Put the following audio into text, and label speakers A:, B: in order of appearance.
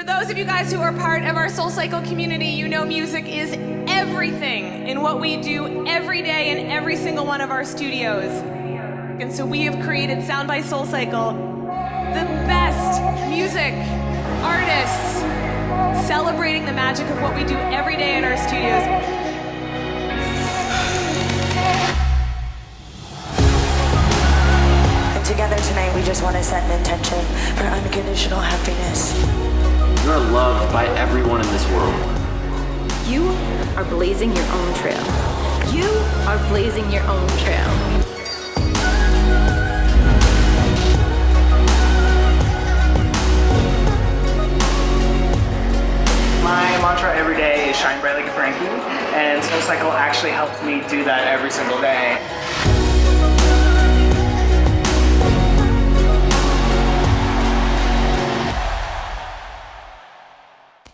A: For those of you guys who are part of our SoulCycle community, you know music is everything in what we do every day in every single one of our studios. And so we have created Sound by SoulCycle, the best music artists celebrating the magic of what we do every day in our studios.
B: And together tonight, we just want to set an intention for unconditional happiness.
C: You're loved by everyone in this world.
D: You are blazing your own trail. You are blazing your own trail.
E: My mantra every day is shine bright like a Frankie, and SoulCycle actually helps me do that every single day.